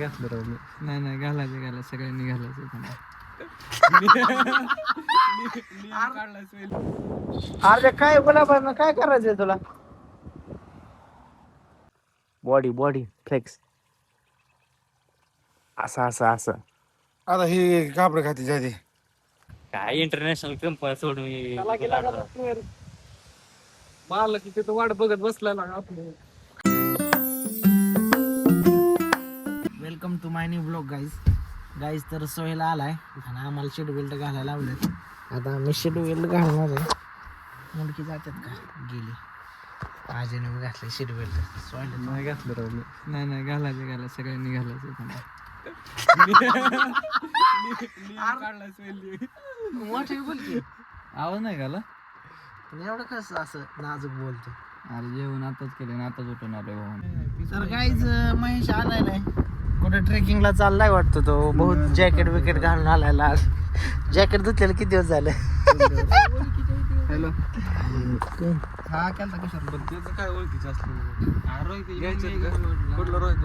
घातलं राव मी. नाही घालायचं सगळ्यांनी घालायचं. अरे काय गुलाबानं काय करायचंय तुला? बॉडी फ्लेक्स असं आता हे कापड खाती जाते. काय इंटरनॅशनल कंपनी सोडून मारलं की तिथं वाट बघत बसला ना आपलं. Welcome to my new blog guys तर सोहेला आलाय आणि आम्हाला सीट बेल्ट घालायला लावलेत. आता आम्ही सीट बेल्ट घालणार आहे. मुलगी जातात का गेली. आजीने मी घातले सीट बेल्ट. सोहेला नाही घातलं राव मी. नाही घालायचं सगळ्यांनी घालायचं. मोठे बोलते आवाज नाही घाला. एवढं कसं असं नाजूक बोलतो. अरे जेवण आताच केलं आताच उठून आलो भाऊ. तर गाईज महेश आलाय नाही कुठे ट्रेकिंगला चाललाय वाटतं तो. बहुत जॅकेट विकेट घालून आलाय लाल. जॅकेट धुतलेलं किती दिवस झाले. हॅलो हा केलता कशाला त्याचं काय ओळखीचं असलं कुठलं रोहित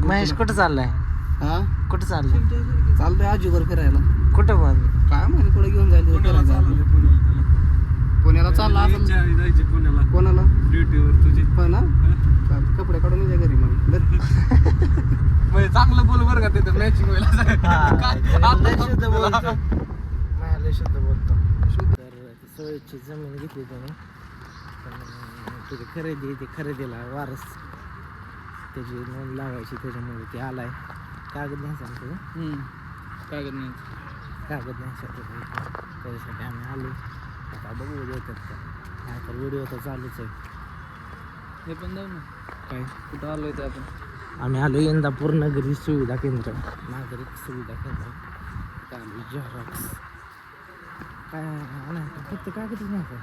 महेश कुठं चाललाय? हा कुठं चाललाय? चालतंय आजीवर फिरायला. कुठं पण काय माहिती कुठे घेऊन जायचं. पुण्याला चालला असेल. जायचे पुण्याला. कोणाला? ड्युटीवर तुझी पण ना. कपडे काढून ये घरी मग. चांगलं बोल बरं का तिथं मॅचिंग व्हायला. शुद्ध बोलतो. तर सोयीची जमीन घेतली त्याने. तुझी खरेदीला वारस त्याची नोंद लावायची त्याच्यामुळे ते आलाय. कागद नाही सांगतो. कागद नाही त्याच्यासाठी आम्ही आलो. आता बघू येतात का नाही तर व्हिडिओ तर चालूच आहे. हे पण जाऊ ना. काय कुठं आलोय ते आपण. आम्ही आलो इंदापूर नागरिक सुविधा केंद्र. आम्ही झेरॉक्स काय नाही फक्त कागदच नाही का.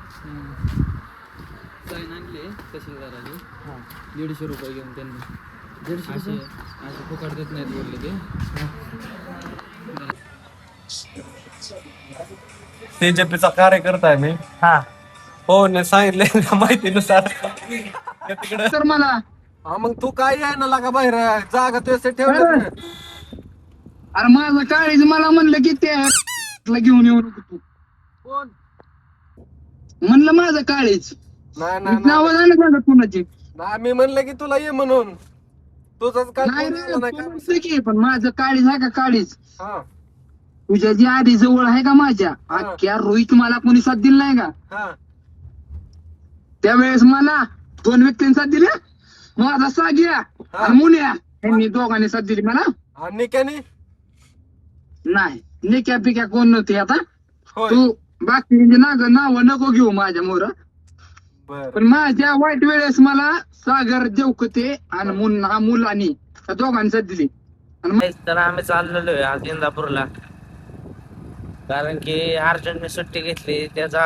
साईन आणले तहसीलदाराचे. हां 150 रुपये घेऊन त्यांनी. 150 असे फुकट देत नाहीत बोलले ते. बीजेपीचा कार्यकर्ता आहे मी. हां हो ने सांगितले माहितीनुसार तिकडे. तर मला हा मग तू काय आहे ना लागा बाहेर जागा तुझ्या ठेवलं. अरे माझं काळीच मला म्हणलं की ते घेऊन येऊ नको तू. कोण? म्हणलं माझं काळीच नाही नाव झालं का कुणाची. मी म्हणलं की तुला ये म्हणून. तुझंच काय नाही फोन रे, आला नाही तू काय. म्हणतोय की पण माझं काळीच आहे का काळीच. हा तुझ्या जी आधी जवळ आहे का माझ्या अख्ख्या रोहित मला कोणी साथ दिला नाही का. हा त्यावेळेस मला 2 व्यक्तींनी साथ दिल्या. माझा सागिया आणि मुन्या यांनी दोघांनी साथ दिली मला. आणि त्याने नाही निक्या पिक्या कोण नव्हती. आता होय तू बाकीचे नाव नको घेऊ माझ्या मोर. बर पण माझ्या वाईट वेळेस मला सागर देवकते आणि मुन्ना मुलांनी त्या दोघांनी साथ दिली. तर आम्ही चाललेलो आहे आज इंदापूरला. कारण की अर्जंटने सुट्टी घेतली. त्याचा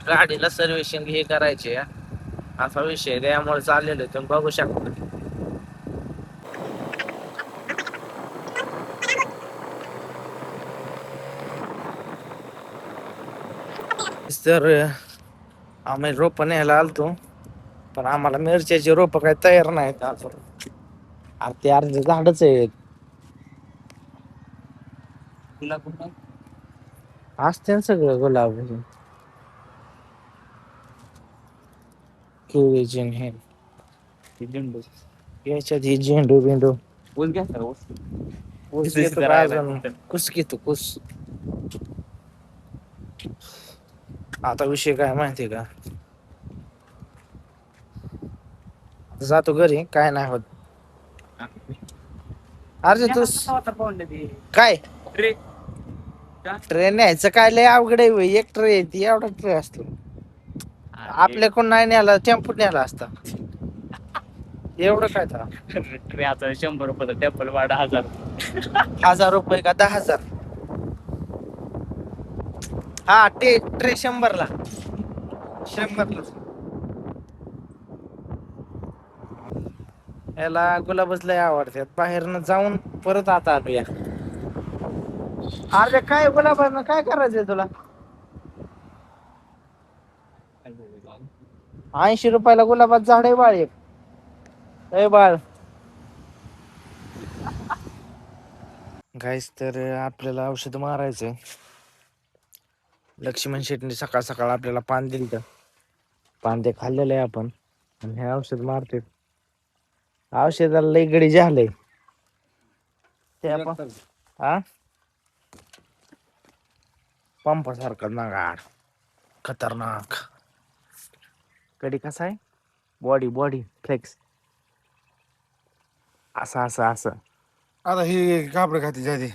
गाडीला सर्व्हिसिंग हे करायची असा विषय त्यामुळे चाललेलो आहे. तुम्ही बघू शकता. तर आम्ही रोप न्यायला आलतो पण आम्हाला मिरच्याची रोप काही तयार नाहीत अजून. ते अर्धे झाडच आहेत. असते सगळं गुलाब हे याच्यात ही झेंडू बिंडू कुस घेतो कुस. आता विषय काय माहितीये का. जातो घरी काय नाही होत. अरे तू काय ट्रेन न्यायचं काय लय अवघड आहे. एक ट्रे येते एवढा ट्रे असतो. आपल्या कोण नाही न्यायला टेम्पो न्यायला असता. एवढं काय तर ट्रे आता 100 रुपये टेम्पल भाडं 1000. 1000 रुपये का 10,000. हा ट्रे 100ला. याला गुलाबच लय आवडतात. बाहेरनं जाऊन परत आता आलूया. अरे काय गुलाबानं काय करायचंय तुला? 80 रुपयाला गुलाबात झाड आहे बाळ एक. बाळ गाईस तर आपल्याला औषध मारायचं. लक्ष्मण शेटने सकाळ सकाळ आपल्याला पान दिलं तर पान ते खाल्लेलं आहे आपण आणि हे औषध मारते. औषधाला लई गडी झालंय ते आपण हा पंपासारखा नागाड खतरनाक. कडी कसा आहे बॉडी बॉडी फ्लेक्स असं असं असं. आता ही कापड खाती जाते.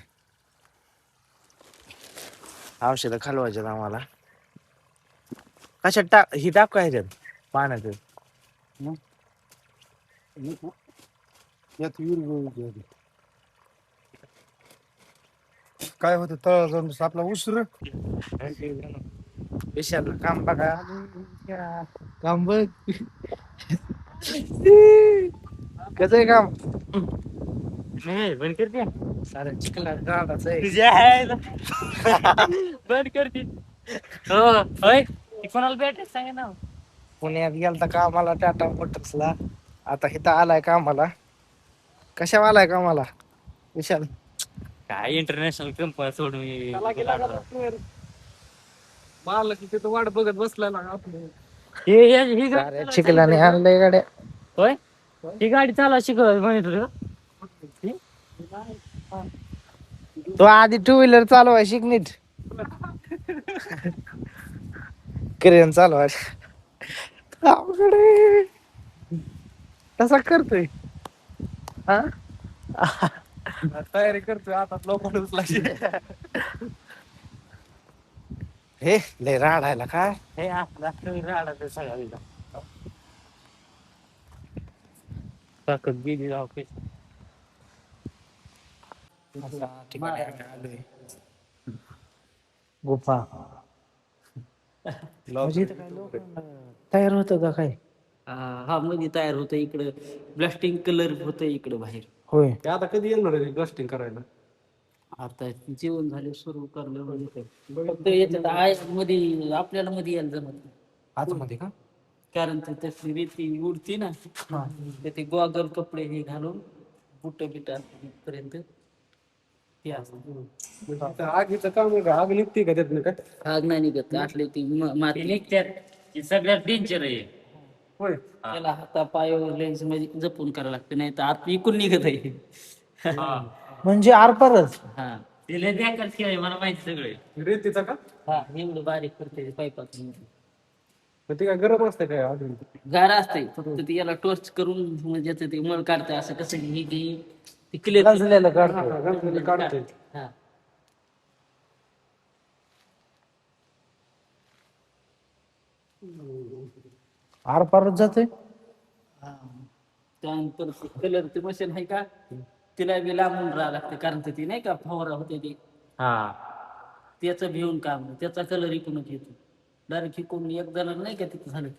औषधं खालवायच्यात आम्हाला. कशात टाक ही टाक काय ह्याच्यात पाण्यात काय होतं तळ जाऊन आपला उसर विशाल काम बघा काम बघ कसं आहे काम. नाही बंद करते सारं चिखला गाडाचं आहे. तुझ्या आहे बंद करते. हो होय ती कोणाला भेटायचं सांगा ना. पुण्यात गेलता कामाला टाटा मोटर्सला. आता इथं आलाय कामाला. कशावर आलाय कामाला विशाल. काय इंटरनॅशनल कंपनी सोडून मारलं की तिथं वाट बघत बसला ना आपलं. ही साऱ्या चिखलाने आणलंय गाड्या. होय ही गाडी चालवा शिकव म्हणत होतो. तो आधी टू व्हीलर चालवाय शिक नीट. क्रेन चालवाय अवघड आहे. तसा करतोय हा तयारी करतोय आता लोक उचलायची. हे लय राडायला काय. हे आपला राडा सगळा ताकद गेली ऑफिस. ठिकाणी आम्ही आलोय. गुफा म्हणजे इथं काय लोक तयार होतं का काय. हा मध्ये तयार होतं इकडं ब्लास्टिंग कलर होतं इकडं बाहेर. होय ते आता कधी येणार आहे ब्लास्टिंग करायला. आता जेवण झाले सुरू करलं म्हणजे फक्त याच्यात आय मध्ये आपल्याला मध्ये यायला जमत नाही. आतमध्ये का. कारण ते तसली रेती उडती ना तर ते गॉगल कपडे हे घालून बुट बिट पर्यंत ते असतं. आगीचं काम आहे का आग निघते का त्यातनं काय. आग नाही निघत आटले ती माती निघत्यात ही सगळ्यात डेंजर आहे. होय त्याला हाता पायावर लेन्स मध्ये जपून करायला लागते नाही तर आत इकून निघत आहे. म्हणजे आरपारच. हा तिला द्याकाच खेळ मला माहिती सगळे. रेतीचा का. हा एवढं बारीक करते पाईपातून. पण ते काय गरम असते काय अजून. गार असते फक्त ती याला टॉर्च करून म्हणजे ते मळ काढते असं कसं ही ती क्लिअर गंजलेलं काढतो. गरम काढते. हा आरपारच जातोय. त्यानंतर कलरची मशीन आहे का तिला बी लांबून राहावं लागतं कारण ती नाही का फवारा होते ते त्याचं भिवून काम त्याचा कलर इकूनच येतो. डायरेक्ट इकून एक जण नाही का तिथं झालं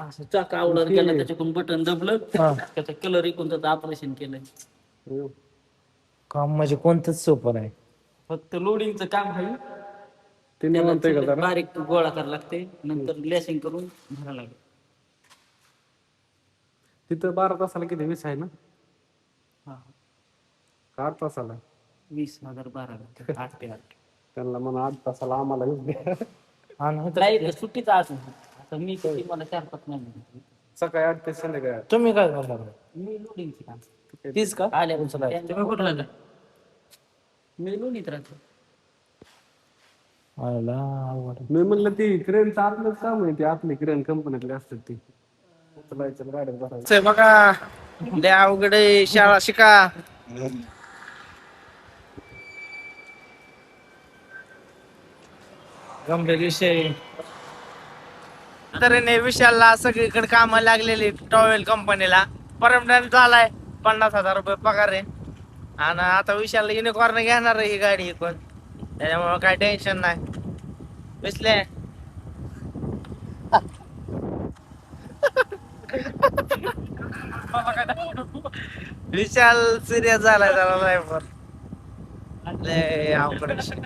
असं चाक आवडर केलं त्याच्याकडून बटन दबलं त्याचा कलर इकून त्याचं ऑपरेशन केलं. काम म्हणजे कोणतंच सोपं नाही. फक्त लोडिंगचं काम आहे ते त्याला निवांत आहे का थोडं जरा. बारीक गोळा करायला लागते नंतर लेसिंग करून भरायला लागेल. तिथं 12 तासाला किती 20 आहे ना. हा 8 तासाला 20,012 8 ते 8 त्यांना म्हणा 8 तासाला आम्हाला 20 द्या. नाही सुट्टीचा आज आता मी किती मला 4-5 महिने सकाळी 8 ते संध्याकाळी 8. तुम्ही काय करणार. मी लोडिंगचे काम तीच का आल्यापासून तुम्ही कुठला का मी लोणीत राहतो. मी म्हणलं ती क्रेनचं आतलंच काम आहे. ती आतली क्रेन कंपनीतली असतात ती उचलायचं गाड्यात भरायचं. बघा लय अवघड आहे. शाळा शिका. गंभीर विषय. तऱ्हेने विशालला सगळीकडे काम लागलेली टॉवेल कंपनीला परमनंट झालाय. 50,000 रुपये पगार आहे आणि आता विशालला युनिकॉर्न घेणार आहे ही गाडी पण त्याच्यामुळे काय टेन्शन नाही. विसले विशाल सिरियस झालाय जरा ड्रायव्हर. लय अवघड विषय.